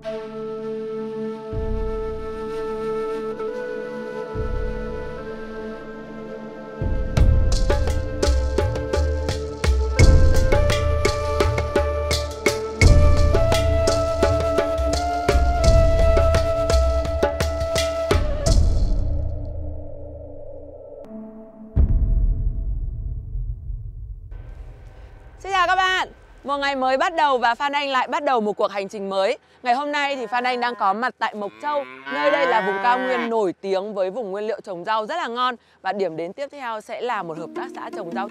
Xin chào các bạn. Một ngày mới bắt đầu và Phan Anh lại bắt đầu một cuộc hành trình mới. Ngày hôm nay thì Phan Anh đang có mặt tại Mộc Châu. Nơi đây là vùng cao nguyên nổi tiếng với vùng nguyên liệu trồng rau rất là ngon. Và điểm đến tiếp theo sẽ là một hợp tác xã trồng rau.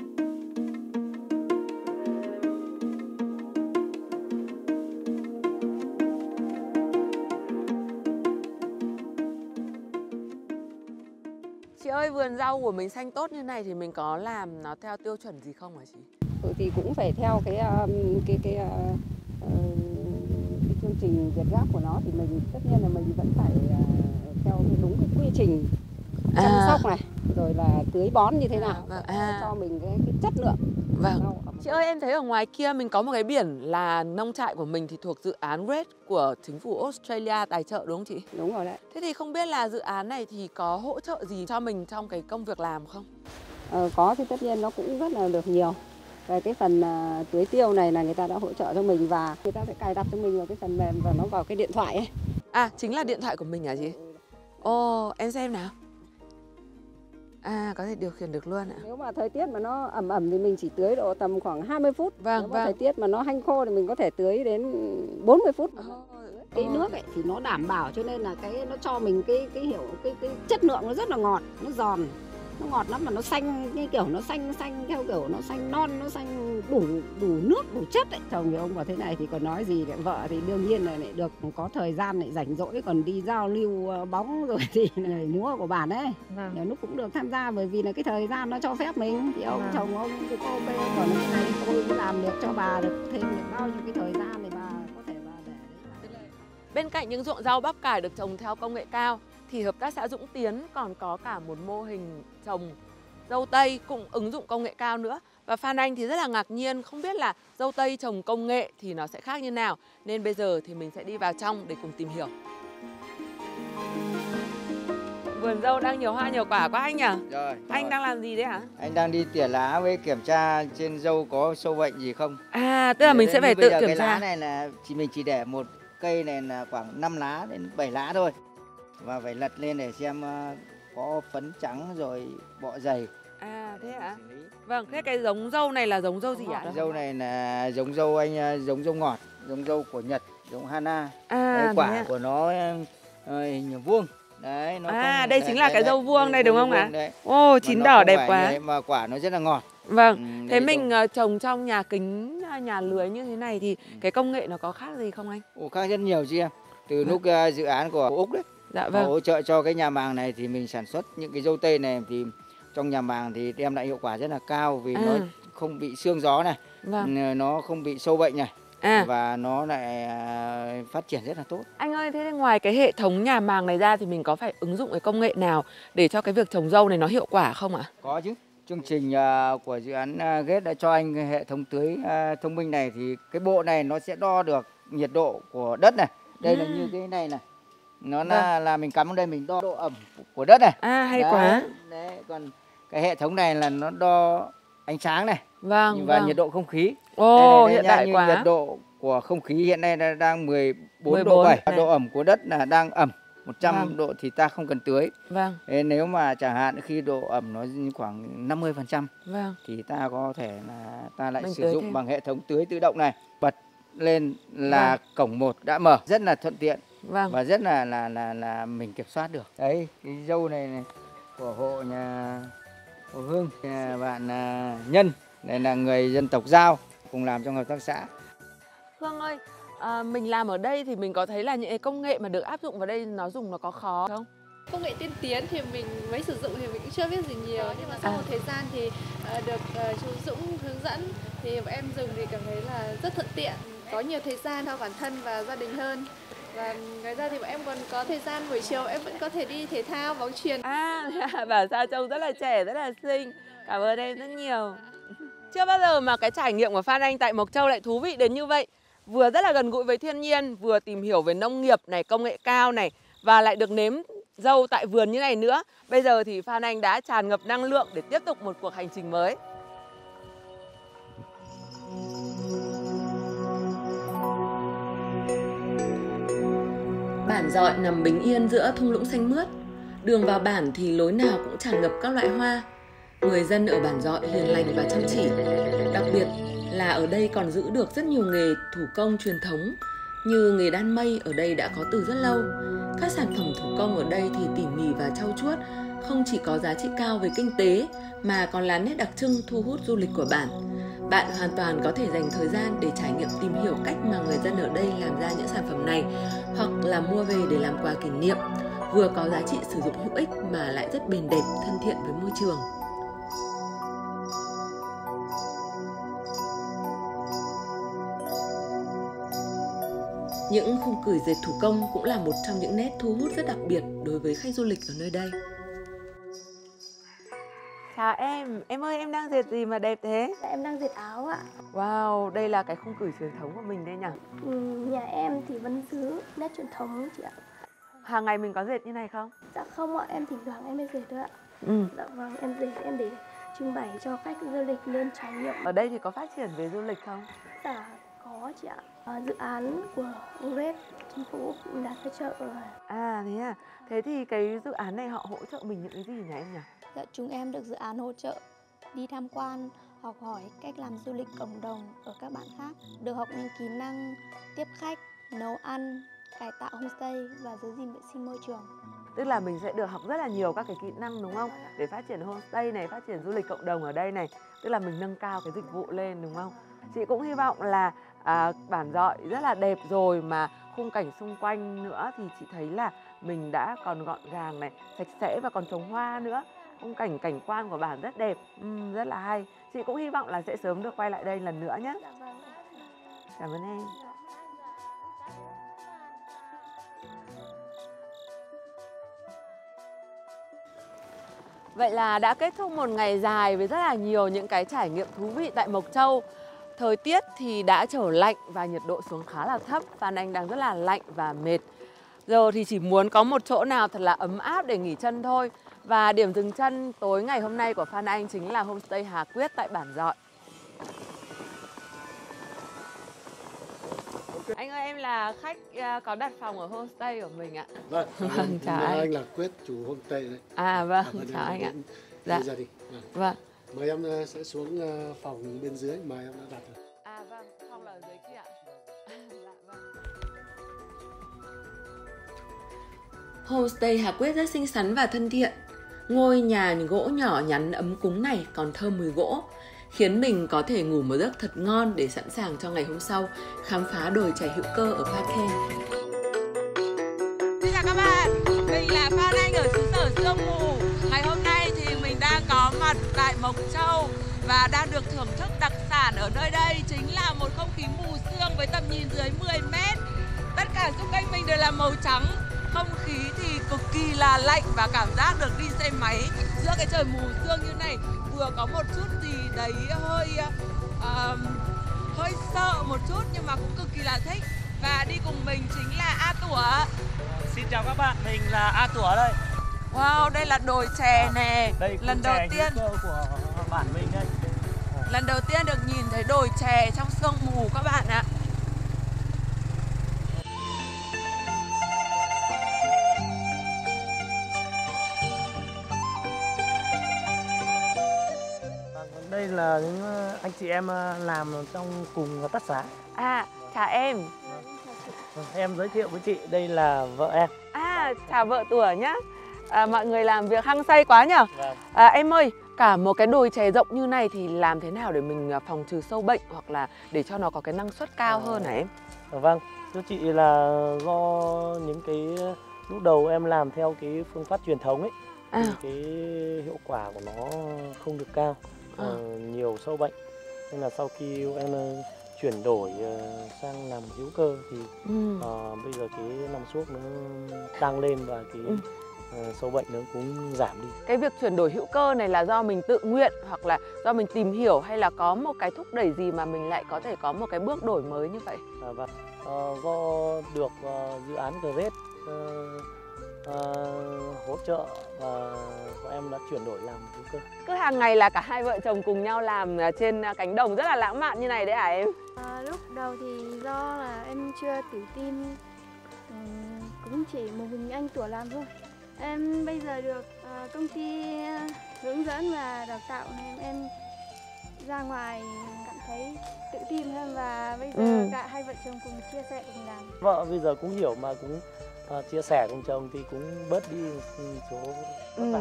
Chị ơi, vườn rau của mình xanh tốt như này thì mình có làm nó theo tiêu chuẩn gì không hả chị? Thì cũng phải theo cái chương trình Việt Gáp của nó, thì mình tất nhiên là mình vẫn phải theo đúng cái quy trình chăm sóc này, rồi là tưới bón như thế nào cho mình cái chất lượng. Vâng. Chị ơi, em thấy ở ngoài kia mình có một cái biển là nông trại của mình thì thuộc dự án RED của chính phủ Australia tài trợ đúng không chị? Đúng rồi đấy. Thế thì không biết là dự án này thì có hỗ trợ gì cho mình trong cái công việc làm không? Có, thì tất nhiên nó cũng rất là được nhiều. Về cái phần tưới tiêu này là người ta đã hỗ trợ cho mình, và người ta sẽ cài đặt cho mình vào cái phần mềm và nó vào cái điện thoại ấy. À, chính là điện thoại của mình hả chị? Ồ, em xem nào. À, có thể điều khiển được luôn ạ. Nếu mà thời tiết mà nó ẩm ẩm thì mình chỉ tưới độ tầm khoảng 20 phút. Nếu mà thời tiết mà nó hanh khô thì mình có thể tưới đến 40 phút. Cái nước ấy thì nó đảm bảo, cho nên là nó cho mình cái chất lượng nó rất là ngọt, nó giòn. Nó ngọt lắm, mà nó xanh như kiểu nó xanh theo kiểu nó xanh non, nó xanh đủ nước, đủ chất ấy. Chồng thì ông bảo thế này thì còn nói gì nữa. Vợ thì đương nhiên là lại được có thời gian lại rảnh rỗi, còn đi giao lưu bóng rồi thì người múa của bản ấy. Nhiều lúc cũng được tham gia, bởi vì là cái thời gian nó cho phép mình. Thì ông chồng ông cũng ok, còn cái này tôi cũng làm được cho bà được thêm được bao nhiêu cái thời gian thì bà có thể bà để đấy. Bên cạnh những ruộng rau bắp cải được trồng theo công nghệ cao thì hợp tác xã Dũng Tiến còn có cả một mô hình trồng dâu tây cũng ứng dụng công nghệ cao nữa. Và Phan Anh thì rất là ngạc nhiên, không biết là dâu tây trồng công nghệ thì nó sẽ khác như nào. Nên bây giờ thì mình sẽ đi vào trong để cùng tìm hiểu. Vườn dâu đang nhiều hoa nhiều quả quá anh nhỉ? Rồi. Anh đang làm gì đấy hả? Anh đang đi tỉa lá với kiểm tra trên dâu có sâu bệnh gì không. À, tức là mình sẽ phải tự kiểm cái tra. lá này là mình chỉ để một cây này là khoảng 5 lá đến 7 lá thôi. Và phải lật lên để xem có phấn trắng rồi bọ dày. À, thế hả? Vâng, thế cái giống dâu này là giống dâu gì ạ? Dâu này là giống dâu giống dâu ngọt, giống dâu của Nhật, giống Hana. À, quả của nó hình vuông. Đấy, nó đây chính là cái dâu vuông đây đúng không ạ? Ô, chín đỏ đẹp quá. Mà quả nó rất là ngọt. Vâng, thế mình trồng trong nhà kính, nhà lưới như thế này thì cái công nghệ nó có khác gì không anh? Khác rất nhiều chứ em. Từ lúc dự án của Úc đấy, dạ vâng, hỗ trợ cho cái nhà màng này thì mình sản xuất những cái dâu tây này thì trong nhà màng thì đem lại hiệu quả rất là cao, vì nó không bị sương gió này, nó không bị sâu bệnh này. Và nó lại phát triển rất là tốt. Anh ơi, thế ngoài cái hệ thống nhà màng này ra thì mình có phải ứng dụng cái công nghệ nào để cho cái việc trồng dâu này nó hiệu quả không ạ? Có chứ. Chương trình của dự án GET đã cho anh hệ thống tưới thông minh này, thì cái bộ này nó sẽ đo được nhiệt độ của đất này. Đây là như cái này này. Nó là mình cắm vào đây mình đo độ ẩm của đất này. Hay quá. Đấy, còn cái hệ thống này là nó đo ánh sáng này. Và nhiệt độ không khí. Ồ, hiện đại quá. Nhiệt độ của không khí hiện nay là đang 14 độ 7. Độ ẩm của đất là đang ẩm 100 độ thì ta không cần tưới. Nếu mà chẳng hạn khi độ ẩm nó khoảng 50% thì ta có thể là ta lại sử dụng bằng hệ thống tưới tự động này. Bật lên là cổng 1 đã mở, rất là thuận tiện. Và rất là mình kiểm soát được. Đấy, cái dâu này của hộ nhà Hồ Hương, nhà bạn Nhân, đây là người dân tộc Dao cùng làm trong hợp tác xã. Hương ơi, mình làm ở đây thì mình có thấy là những cái công nghệ mà được áp dụng vào đây nó có khó không? Công nghệ tiên tiến thì mình mới sử dụng thì mình cũng chưa biết gì nhiều, nhưng mà sau một thời gian thì được chú Dũng hướng dẫn thì bọn em dùng thì cảm thấy là rất thuận tiện, có nhiều thời gian cho bản thân và gia đình hơn. Và ngoài ra thì bọn em còn có thời gian buổi chiều em vẫn có thể đi thể thao, bóng chuyền. Bảo sao trông rất là trẻ, rất là xinh. Cảm ơn em rất nhiều. Chưa bao giờ mà cái trải nghiệm của Phan Anh tại Mộc Châu lại thú vị đến như vậy. vừa rất là gần gũi với thiên nhiên, vừa tìm hiểu về nông nghiệp này, công nghệ cao này, và lại được nếm dâu tại vườn như này nữa. Bây giờ thì Phan Anh đã tràn ngập năng lượng để tiếp tục một cuộc hành trình mới. Bản Dọi nằm bình yên giữa thung lũng xanh mướt. Đường vào bản thì lối nào cũng tràn ngập các loại hoa. Người dân ở bản Dọi hiền lành và chăm chỉ. Đặc biệt là ở đây còn giữ được rất nhiều nghề thủ công truyền thống, như nghề đan mây ở đây đã có từ rất lâu. Các sản phẩm thủ công ở đây thì tỉ mỉ và trau chuốt, không chỉ có giá trị cao về kinh tế mà còn là nét đặc trưng thu hút du lịch của bản. Bạn hoàn toàn có thể dành thời gian để trải nghiệm tìm hiểu cách mà người dân ở đây làm ra những sản phẩm này, hoặc là mua về để làm quà kỷ niệm, vừa có giá trị sử dụng hữu ích mà lại rất bền đẹp, thân thiện với môi trường. Những khung cửi dệt thủ công cũng là một trong những nét thu hút rất đặc biệt đối với khách du lịch ở nơi đây. Chào em ơi, em đang dệt gì mà đẹp thế? Em đang dệt áo ạ. Wow, đây là cái khung cửi truyền thống của mình đây nhỉ? Nhà em thì vẫn giữ nét truyền thống chị ạ. Hàng ngày mình có dệt như này không? Dạ không ạ, em thỉnh thoảng em mới dệt thôi ạ. Dạ vâng, em dệt em để trưng bày cho khách du lịch lên trải nghiệm. Ở đây thì có phát triển về du lịch không? Dạ có chị ạ. Dự án của URED chính phủ cũng đã hỗ trợ rồi. À thế à? Thế thì cái dự án này họ hỗ trợ mình những cái gì nhỉ em nhỉ? Dạ chúng em được dự án hỗ trợ đi tham quan, học hỏi cách làm du lịch cộng đồng ở các bản khác, được học những kỹ năng tiếp khách, nấu ăn, cải tạo homestay và giữ gìn vệ sinh môi trường. Tức là mình sẽ được học rất là nhiều các cái kỹ năng đúng không? Để phát triển homestay này, phát triển du lịch cộng đồng ở đây này. Tức là mình nâng cao cái dịch vụ lên đúng không? Chị cũng hy vọng là bản Dọi rất là đẹp rồi mà khung cảnh xung quanh nữa thì chị thấy là mình đã còn gọn gàng này, sạch sẽ và còn trồng hoa nữa. Khung cảnh quan của bản rất đẹp, rất là hay. Chị cũng hy vọng là sẽ sớm được quay lại đây lần nữa nhé. Dạ vâng. Cảm ơn em. Vậy là đã kết thúc một ngày dài với rất là nhiều những cái trải nghiệm thú vị tại Mộc Châu. Thời tiết thì đã trở lạnh và nhiệt độ xuống khá là thấp. Phan Anh đang rất là lạnh và mệt. Giờ thì chỉ muốn có một chỗ nào thật là ấm áp để nghỉ chân thôi. Và điểm dừng chân tối ngày hôm nay của Phan Anh chính là homestay Hà Quyết tại bản Dọi. Anh ơi, em là khách có đặt phòng ở homestay của mình ạ. Vâng, chào anh là Quyết, chủ homestay đấy. À vâng, chào anh ạ. Dạ. Gia đình. Vâng. Mời em sẽ xuống phòng bên dưới mà em đã đặt rồi. À vâng, phòng là ở dưới kia ạ. Dạ, vâng. Homestay Hà Quyết rất xinh xắn và thân thiện. Ngôi nhà gỗ nhỏ nhắn ấm cúng này còn thơm mùi gỗ, khiến mình có thể ngủ một giấc thật ngon để sẵn sàng cho ngày hôm sau khám phá đồi chè hữu cơ ở Pa Khen. Xin chào các bạn, mình là Phan Anh ở xứ sở sương mù. Ngày hôm nay thì mình đang có mặt tại Mộc Châu và đang được thưởng thức đặc sản ở nơi đây chính là một không khí mù sương với tầm nhìn dưới 10 mét. Tất cả xung quanh mình đều là màu trắng. Không khí thì cực kỳ là lạnh và cảm giác được đi xe máy giữa cái trời mù sương như này vừa có một chút gì đấy hơi sợ một chút nhưng mà cũng cực kỳ là thích. Và đi cùng mình chính là A Tủa. Xin chào các bạn, mình là A Tủa đây. Wow, đây là đồi chè nè. Đây lần đầu tiên của bản mình đây. Lần đầu tiên được nhìn thấy đồi chè trong sương mù các bạn ạ. Đây là những anh chị em làm trong cùng hợp tác xã. À, chào em. Em giới thiệu với chị, đây là vợ em. À, chào vợ Tủa nhá. Mọi người làm việc hăng say quá nhở. Em ơi, cả một cái đồi chè rộng như này thì làm thế nào để mình phòng trừ sâu bệnh hoặc là để cho nó có cái năng suất cao hơn hả em? Vâng, thưa chị là do những cái lúc đầu em làm theo cái phương pháp truyền thống ấy, thì cái hiệu quả của nó không được cao, nhiều sâu bệnh. Nên là sau khi em chuyển đổi sang làm hữu cơ thì bây giờ cái năng suất nó tăng lên và cái sâu bệnh nó cũng giảm đi. Cái việc chuyển đổi hữu cơ này là do mình tự nguyện hoặc là do mình tìm hiểu, hay là có một cái thúc đẩy gì mà mình lại có thể có một cái bước đổi mới như vậy? Vâng, do được dự án GRET hỗ trợ và bọn em đã chuyển đổi làm hữu cơ. Cứ hàng ngày là cả hai vợ chồng cùng nhau làm trên cánh đồng rất là lãng mạn như này đấy hả em? Lúc đầu thì do là em chưa tự tin, cũng chỉ một mình anh Tủa làm thôi. Em bây giờ được công ty hướng dẫn và đào tạo nên em ra ngoài cảm thấy tự tin hơn, và bây giờ cả hai vợ chồng cùng chia sẻ cùng làm. Vợ bây giờ cũng hiểu mà cũng chia sẻ cùng chồng thì cũng bớt đi số vất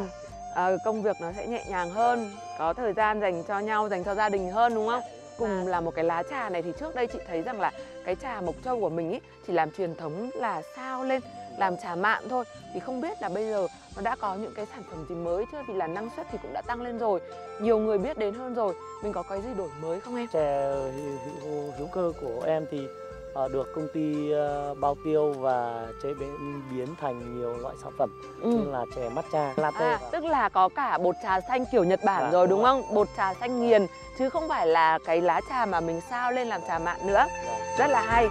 vả. Công việc nó sẽ nhẹ nhàng hơn, có thời gian dành cho nhau, dành cho gia đình hơn đúng không? Cùng làm một cái lá trà này thì trước đây chị thấy rằng là cái trà Mộc Châu của mình ý chỉ làm truyền thống là sao lên, làm trà mạn thôi. Thì không biết là bây giờ nó đã có những cái sản phẩm gì mới chưa? Vì là năng suất thì cũng đã tăng lên rồi, nhiều người biết đến hơn rồi. Mình có cái gì đổi mới không em? Chè hữu cơ của em thì được công ty bao tiêu và chế biến thành nhiều loại sản phẩm như là chè matcha, latte. Tức là có cả bột trà xanh kiểu Nhật Bản rồi đúng không? Bột trà xanh nghiền chứ không phải là cái lá trà mà mình sao lên làm trà mạn nữa. Rất là hay.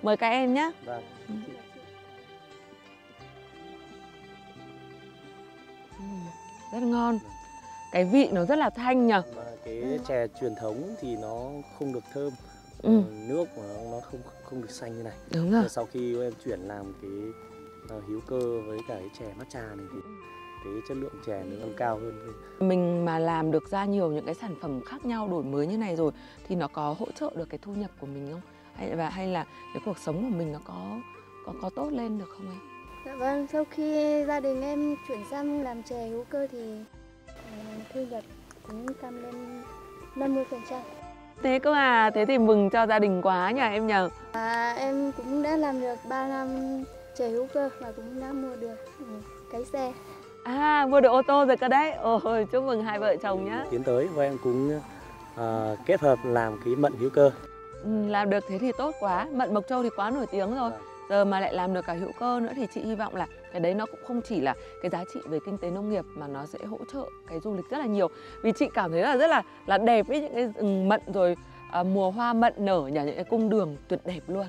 Mời các em nhé. Vâng. Rất ngon. Cái vị nó rất là thanh nhỉ. Cái chè truyền thống thì nó không được thơm, nước của nó không được xanh như này. Đúng rồi. Sau khi em chuyển làm cái hữu cơ với cả cái chè matcha này thì cái chất lượng chè nó nâng cao hơn. Mình mà làm được ra nhiều những cái sản phẩm khác nhau đổi mới như này rồi thì nó có hỗ trợ được cái thu nhập của mình không? Hay là cái cuộc sống của mình nó có tốt lên được không em? Dạ vâng, sau khi gia đình em chuyển sang làm chè hữu cơ thì thu nhập cũng tăng lên 50%. Thế cơ à, thế thì mừng cho gia đình quá nhỉ em nhờ. Em cũng đã làm được 3 năm chè hữu cơ và cũng đã mua được cái xe. Mua được ô tô rồi cơ đấy. Ôi, chúc mừng hai vợ chồng nhá. Tiến tới và em cũng kết hợp làm cái mận hữu cơ. Làm được thế thì tốt quá. Mận Mộc Châu thì quá nổi tiếng rồi. Giờ mà lại làm được cả hữu cơ nữa thì chị hy vọng là cái đấy nó cũng không chỉ là cái giá trị về kinh tế nông nghiệp mà nó sẽ hỗ trợ cái du lịch rất là nhiều. Vì chị cảm thấy là rất là đẹp với những cái rừng mận rồi mùa hoa mận nở nhỉ, những cái cung đường tuyệt đẹp luôn.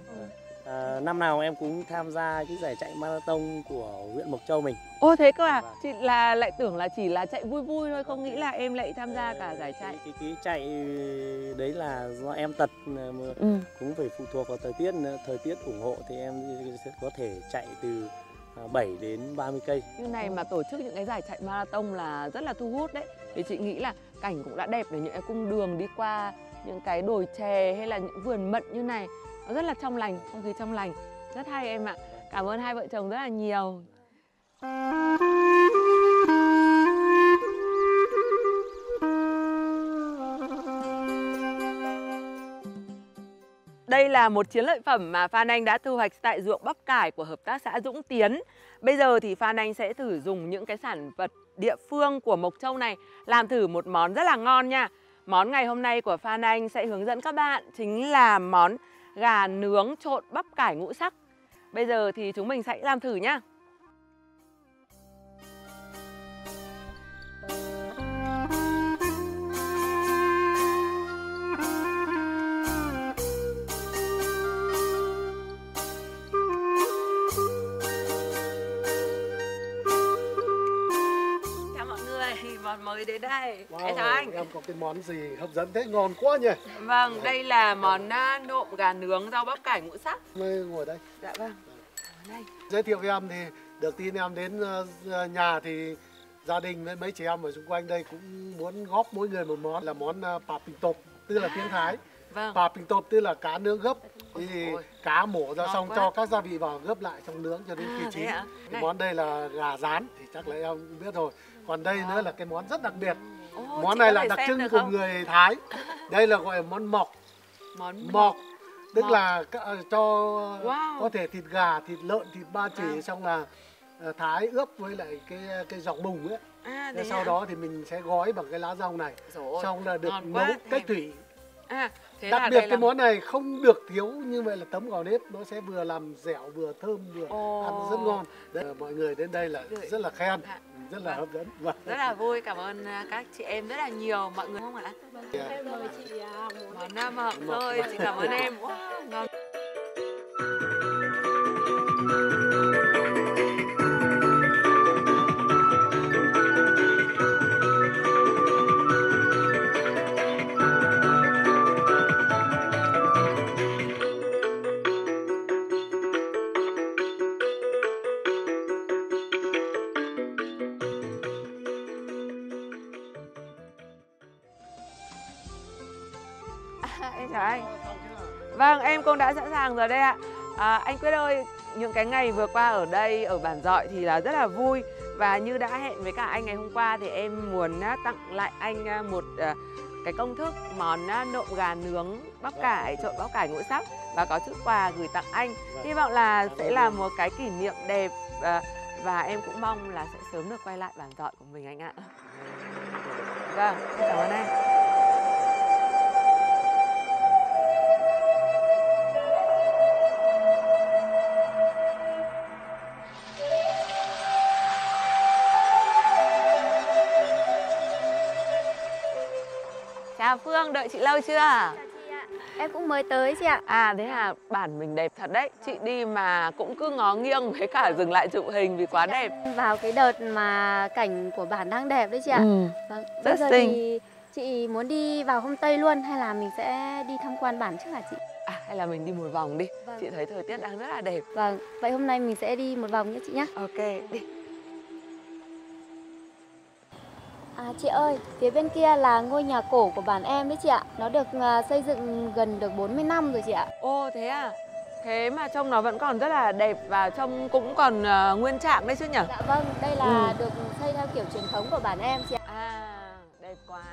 Năm nào em cũng tham gia cái giải chạy marathon của huyện Mộc Châu mình. Ô thế cơ à? Chị lại tưởng là chỉ là chạy vui vui thôi, không nghĩ là em lại tham gia cả giải chạy. Cái chạy đấy là do em tật cũng phải phụ thuộc vào thời tiết ủng hộ thì em sẽ có thể chạy từ 7 đến 30 cây. Như này mà tổ chức những cái giải chạy marathon là rất là thu hút đấy. Vì chị nghĩ là cảnh cũng đã đẹp để những cái cung đường đi qua những cái đồi chè hay là những vườn mận như này. Nó rất là trong lành, không khí trong lành. Rất hay em ạ. Cảm ơn hai vợ chồng rất là nhiều. Đây là một chiến lợi phẩm mà Phan Anh đã thu hoạch tại ruộng bắp cải của hợp tác xã Dũng Tiến. Bây giờ thì Phan Anh sẽ thử dùng những cái sản vật địa phương của Mộc Châu này làm thử một món rất là ngon nha. Món ngày hôm nay của Phan Anh sẽ hướng dẫn các bạn chính là món gà nướng trộn bắp cải ngũ sắc. Bây giờ thì chúng mình sẽ làm thử nhá. Chào mọi người, món mới đến đây. Wow, Anh. em có cái món gì hấp dẫn thế, ngon quá nhỉ? Vâng, đây là món nộm gà nướng rau bắp cải ngũ sắc. Ngồi đây. Dạ vâng. Đây. Giới thiệu với em thì được tin em đến nhà thì gia đình với mấy chị em ở xung quanh đây cũng muốn góp mỗi người một món là món pà pình tộp, tức là tiếng Thái. Vâng. Pà pình tộp tức là cá nướng gấp. Thì cá mổ ra xong quá. cho các gia vị vào gấp lại trong nướng cho đến khi chín. Cái món đây là gà rán thì chắc là em cũng biết rồi. Còn đây nữa là cái món rất đặc biệt. Món này là đặc trưng của người Thái. Đây là gọi là món mọc. Mọc tức là cho có thể thịt gà, thịt lợn, thịt ba chỉ xong là thái ướp với lại cái dọc bùng ấy. Sau đó thì mình sẽ gói bằng cái lá dong này. Xong là được nấu cách thủy. Đặc biệt cái món này không được thiếu như vậy là tấm gạo nếp, nó sẽ vừa làm dẻo vừa thơm vừa ăn rất ngon. Đấy, mọi người đến đây là rất là khen, rất là hấp dẫn. Rất là vui, cảm ơn các chị em rất là nhiều, mọi người không ạ? Em mời chị món mọc thôi, chị cảm ơn em. Wow, ngon. Em chào anh. Vâng, em cũng đã sẵn sàng rồi đây ạ. Anh Quyết ơi, những cái ngày vừa qua ở đây, ở Bản Dọi thì là rất là vui. Và như đã hẹn với cả anh ngày hôm qua thì em muốn tặng lại anh một cái công thức món nộm gà nướng bắp cải, trộn bắp cải ngũ sắc và có chút quà gửi tặng anh. Hy vọng là sẽ là một cái kỷ niệm đẹp và em cũng mong là sẽ sớm được quay lại Bản Dọi của mình anh ạ. Vâng, em cảm ơn anh. Chào Phương, đợi chị lâu chưa? Chào chị ạ. Em cũng mới tới chị ạ. Thế là bản mình đẹp thật đấy. Chị đi mà cũng cứ ngó nghiêng với cả dừng lại chụp hình vì quá đẹp. Vào cái đợt mà cảnh của bản đang đẹp đấy chị ạ. Vâng. Rất giờ xinh. thì chị muốn đi vào homestay luôn hay là mình sẽ đi tham quan bản trước hả chị? Hay là mình đi một vòng đi. Vâng. Chị thấy thời tiết đang rất là đẹp. Vâng, vậy hôm nay mình sẽ đi một vòng nhé chị nhé. Ok, đi. Chị ơi, phía bên kia là ngôi nhà cổ của bản em đấy chị ạ. Nó được xây dựng gần được 40 năm rồi chị ạ. Ồ thế à? Thế mà trông nó vẫn còn rất là đẹp và trông cũng còn nguyên trạng đấy chứ nhỉ? Dạ vâng, đây là được xây theo kiểu truyền thống của bản em chị ạ. Đẹp quá.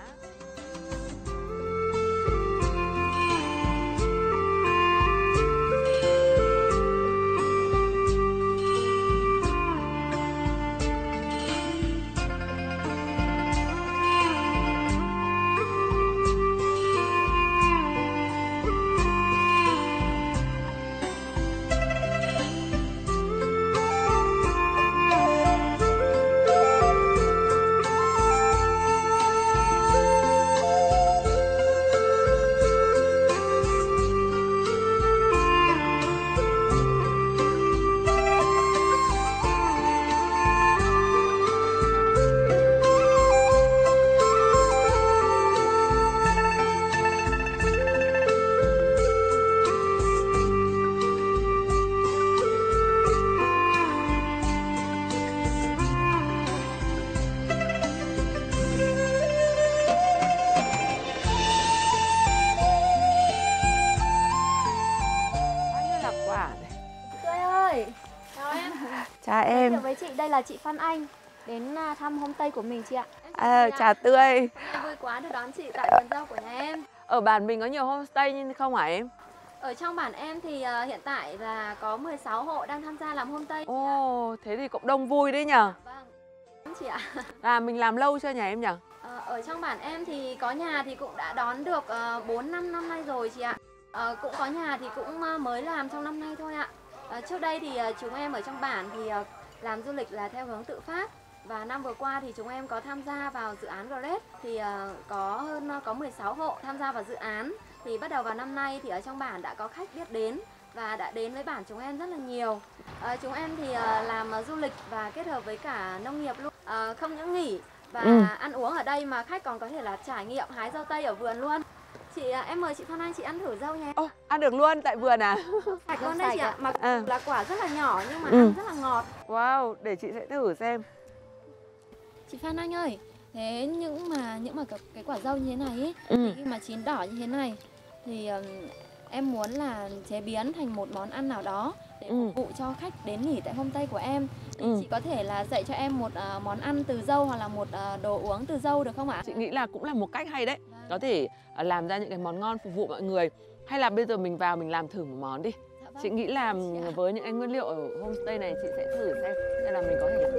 Chào em. Giới thiệu với chị, đây là chị Phan Anh đến thăm homestay của mình chị ạ. Chào Tươi. Em vui quá được đón chị tại vườn rau của nhà em. Ở bản mình có nhiều homestay nhưng không hả em? Ở trong bản em thì hiện tại là có 16 hộ đang tham gia làm homestay. Ồ, thế thì cũng đông vui đấy nhở? Vâng, chị ạ. Mình làm lâu chưa nhà em nhở? Ở trong bản em thì có nhà thì cũng đã đón được 4-5 năm nay rồi chị ạ. Cũng có nhà thì cũng mới làm trong năm nay thôi ạ. Trước đây thì chúng em ở trong bản thì làm du lịch là theo hướng tự phát. Và năm vừa qua thì chúng em có tham gia vào dự án Great thì có 16 hộ tham gia vào dự án. Thì bắt đầu vào năm nay thì ở trong bản đã có khách biết đến và đã đến với bản chúng em rất là nhiều. Chúng em thì làm du lịch và kết hợp với cả nông nghiệp luôn. Không những nghỉ và ăn uống ở đây mà khách còn có thể là trải nghiệm hái dâu tây ở vườn luôn. Em mời chị Phan Anh chị ăn thử dâu nha. Ăn được luôn tại vườn à? Sạch luôn đây chị ạ. Mặc là quả rất là nhỏ nhưng mà ăn rất là ngọt. Wow, để chị sẽ thử xem. Chị Phan Anh ơi, thế những mà cái quả dâu như thế này ấy, thì khi mà chín đỏ như thế này thì em muốn là chế biến thành một món ăn nào đó để phục vụ cho khách đến nghỉ tại homestay của em. Thì chị có thể là dạy cho em một món ăn từ dâu hoặc là một đồ uống từ dâu được không ạ? Chị nghĩ là cũng là một cách hay đấy. Có thể làm ra những cái món ngon phục vụ mọi người. Hay là bây giờ mình vào mình làm thử một món đi. Dạ Chị nghĩ là với những cái nguyên liệu ở homestay này chị sẽ thử xem là mình có thể làm.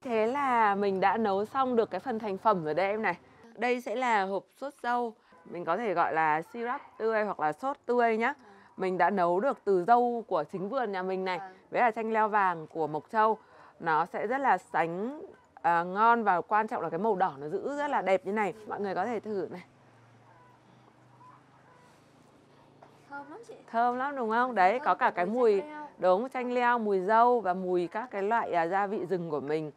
Thế là mình đã nấu xong được cái phần thành phẩm rồi đây em này. Đây sẽ là hộp sốt dâu. Mình có thể gọi là syrup tươi hoặc là sốt tươi nhá. Mình đã nấu được từ dâu của chính vườn nhà mình này. Với là chanh leo vàng của Mộc Châu. Nó sẽ rất là sánh ngon và quan trọng là cái màu đỏ nó giữ rất là đẹp như này. Mọi người có thể thử này. Thơm lắm chị. Thơm lắm đúng không? Đấy, có cả cái mùi đúng chanh leo, mùi dâu và mùi các cái loại gia vị rừng của mình.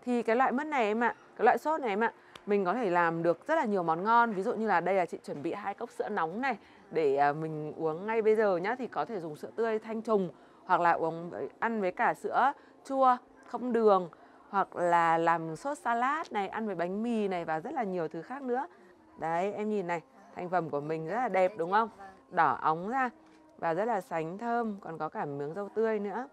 Thì cái loại mứt này em ạ, cái loại sốt này em ạ, mình có thể làm được rất là nhiều món ngon. Ví dụ như là đây là chị chuẩn bị 2 cốc sữa nóng này để mình uống ngay bây giờ nhá. Thì có thể dùng sữa tươi thanh trùng hoặc là ăn với cả sữa chua không đường, hoặc là làm sốt salad này, ăn với bánh mì này và rất là nhiều thứ khác nữa. Đấy, em nhìn này, thành phẩm của mình rất là đẹp đúng không? Đỏ óng ra và rất là sánh thơm, còn có cả miếng dâu tươi nữa.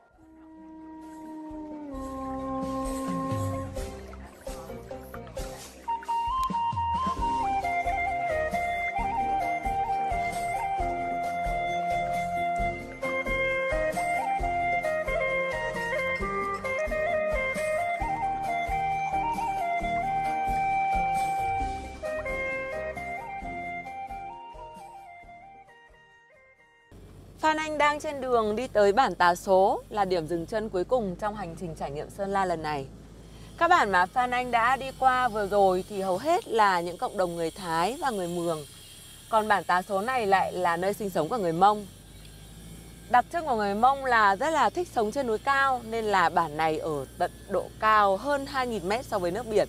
Phan Anh đang trên đường đi tới bản Tà Số, là điểm dừng chân cuối cùng trong hành trình trải nghiệm Sơn La lần này. Các bản mà Phan Anh đã đi qua vừa rồi thì hầu hết là những cộng đồng người Thái và người Mường. Còn bản Tà Số này lại là nơi sinh sống của người Mông. Đặc trưng của người Mông là rất là thích sống trên núi cao, nên là bản này ở tận độ cao hơn 2.000 mét so với nước biển.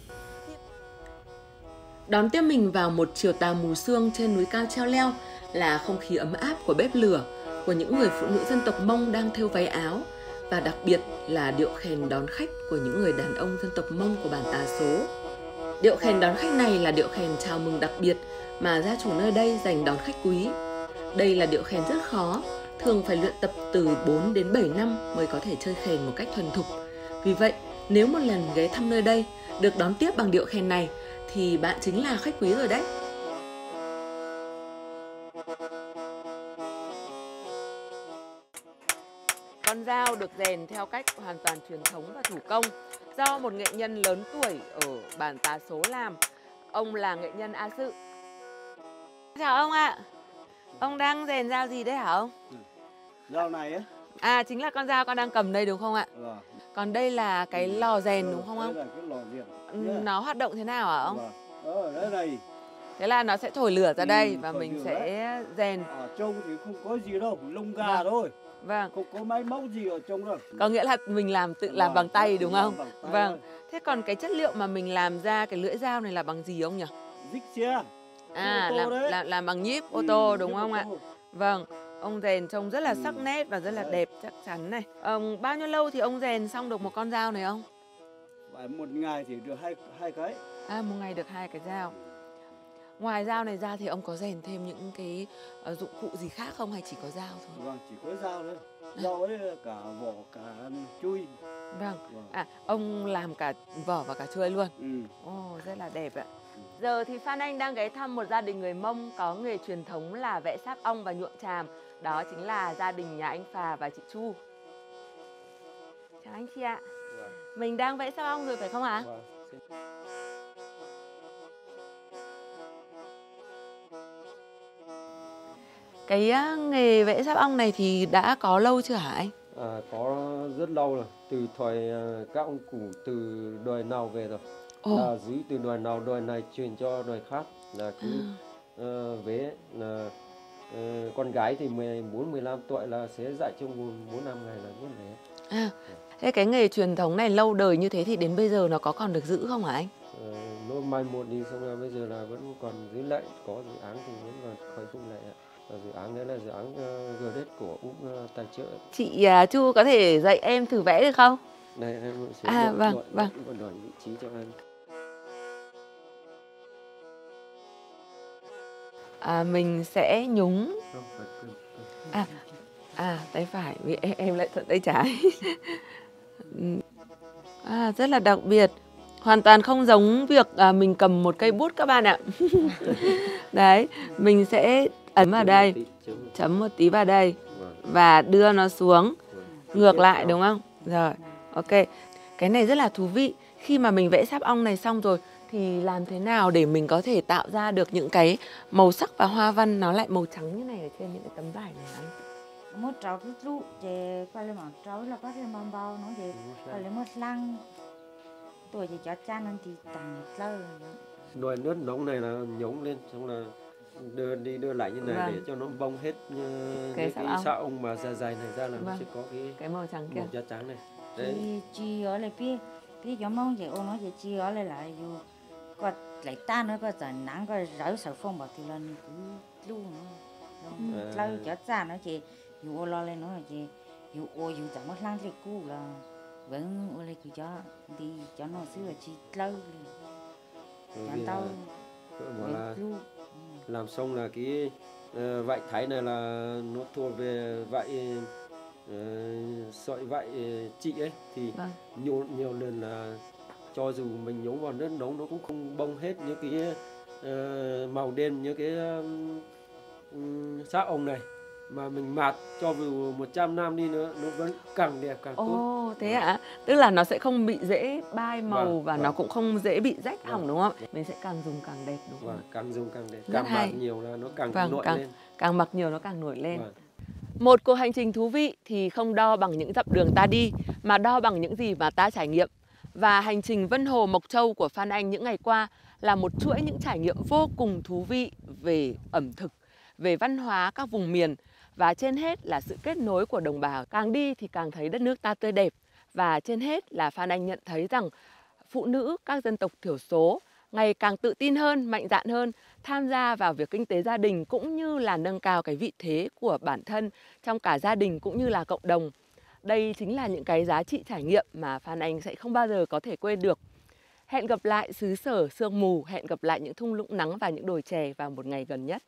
Đón tiếp mình vào một chiều tà mù sương trên núi cao treo leo là không khí ấm áp của bếp lửa, của những người phụ nữ dân tộc Mông đang thêu váy áo, và đặc biệt là điệu khèn đón khách của những người đàn ông dân tộc Mông của bản Tà Số. Điệu khèn đón khách này là điệu khèn chào mừng đặc biệt mà gia chủ nơi đây dành đón khách quý. Đây là điệu khèn rất khó, thường phải luyện tập từ 4 đến 7 năm mới có thể chơi khèn một cách thuần thục. Vì vậy, nếu một lần ghé thăm nơi đây, được đón tiếp bằng điệu khèn này thì bạn chính là khách quý rồi đấy. Con dao được rèn theo cách hoàn toàn truyền thống và thủ công do một nghệ nhân lớn tuổi ở bản Tà Số làm. Ông là nghệ nhân A Sự. Chào ông ạ. Ông đang rèn dao gì đấy hả ông? Dao này á? À, chính là con dao con đang cầm đây đúng không ạ? Vâng. Còn đây là cái lò rèn đúng không ông? Đây là cái lò rèn. Nó hoạt động thế nào hả ông? Vâng. Ở đây này. Thế là nó sẽ thổi lửa ra đây và mình sẽ rèn. Ở trong thì không có gì đâu, lông gà thôi. Vâng. Không có máy móc gì ở trong đâu. Có nghĩa là mình tự làm bằng tay đúng không? Vâng. Thế còn cái chất liệu mà mình làm ra cái lưỡi dao này là bằng gì ông nhỉ? Dích xe. À, làm bằng nhíp ô tô đúng không ạ? Vâng. Ông rèn trông rất là sắc nét và rất là đẹp chắc chắn này. Bao nhiêu lâu thì ông rèn xong được một con dao này không? Một ngày thì được hai cái. À, một ngày được 2 cái dao. Ngoài dao này ra thì ông có rèn thêm những cái dụng cụ gì khác không hay chỉ có dao thôi? Vâng, chỉ có dao thôi. Dao ấy cả vỏ cả chuôi. Vâng. À, ông làm cả vỏ và cả chuôi luôn. Rất là đẹp ạ. Giờ thì Phan Anh đang ghé thăm một gia đình người Mông có nghề truyền thống là vẽ sáp ong và nhuộm tràm. Đó chính là gia đình nhà anh Phà và chị Chu. Chào anh chị ạ. Mình đang vẽ sáp ong rồi phải không ạ? Cái nghề vẽ sáp ong này thì đã có lâu chưa hả anh? Có rất lâu rồi, từ thời các ông cụ từ đời nào về rồi. Là giữ từ đời nào đời này truyền cho đời khác, là cứ vẽ là con gái thì 14-15 tuổi là sẽ dạy trong 4-5 ngày là biết vẽ. Thế cái nghề truyền thống này lâu đời như thế thì đến bây giờ nó có còn được giữ không hả anh? Nó mai một đi, xong rồi bây giờ là vẫn còn giữ lại, có dự án thì vẫn còn khởi công lại ạ. Dự án đấy là dự án GDS của Úc tài trợ. Chị Chu có thể dạy em thử vẽ được không? Đây em sẽ vâng. đổi vị trí cho em. Mình sẽ nhúng. Tay phải vì em lại thuận tay trái. Rất là đặc biệt. Hoàn toàn không giống việc mình cầm một cây bút các bạn ạ. Đấy, mình sẽ ấn vào đây, chấm một tí vào đây và đưa nó xuống ngược lại đúng không? Rồi, ok. Cái này rất là thú vị. Khi mà mình vẽ sáp ong này xong rồi thì làm thế nào để mình có thể tạo ra được những cái màu sắc và hoa văn nó lại màu trắng như này ở trên những cái tấm vải này anh? Một trâu cái lũ về qua lấy món trâu là có thể mầm bao nó về qua lấy một lăng tuổi thì cho cha nên thì tặng lâu. Nồi nước nóng này là nhúng lên xong là đưa lại như này để cho nó bong hết cái sáo ong mà dài này ra là nó sẽ có cái màu trắng kia. Màu trắng này. Đấy. Chị ở lại phía giống mong vậy ô nó vậy chị ở lại dù có lại tan nữa có giờ nắng có rỡ sợ phong bảo thì lần cứ luôn nữa. Lâu cho cha nó chị dù ô lo lên nó là chị dù chẳng mất lăng thì cũ là vẫn ô lại cứ cho đi cho nó xưa là chị lâu chẳng tao làm xong là cái vạy thái này là nó thuộc về vạy sợi vạy chị ấy thì nhiều lần là cho dù mình nhúng vào nước nóng nó cũng không bong hết những cái màu đen như cái sáp ong này, mà mình mạt cho dù 100 năm đi nữa nó vẫn càng đẹp càng tốt. Thế ạ? Tức là nó sẽ không bị dễ bay màu và nó cũng không dễ bị rách hỏng đúng không? Mình sẽ càng dùng càng đẹp đúng không? Càng dùng càng đẹp, càng mặc nhiều là nó càng nổi lên. Càng mặc nhiều nó càng nổi lên. Một cuộc hành trình thú vị thì không đo bằng những dặm đường ta đi, mà đo bằng những gì mà ta trải nghiệm. Và hành trình Vân Hồ Mộc Châu của Phan Anh những ngày qua là một chuỗi những trải nghiệm vô cùng thú vị về ẩm thực, về văn hóa các vùng miền, và trên hết là sự kết nối của đồng bào. Càng đi thì càng thấy đất nước ta tươi đẹp. Và trên hết là Phan Anh nhận thấy rằng phụ nữ các dân tộc thiểu số ngày càng tự tin hơn, mạnh dạn hơn, tham gia vào việc kinh tế gia đình cũng như là nâng cao cái vị thế của bản thân trong cả gia đình cũng như là cộng đồng. Đây chính là những cái giá trị trải nghiệm mà Phan Anh sẽ không bao giờ có thể quên được. Hẹn gặp lại xứ sở sương mù, hẹn gặp lại những thung lũng nắng và những đồi chè vào một ngày gần nhất.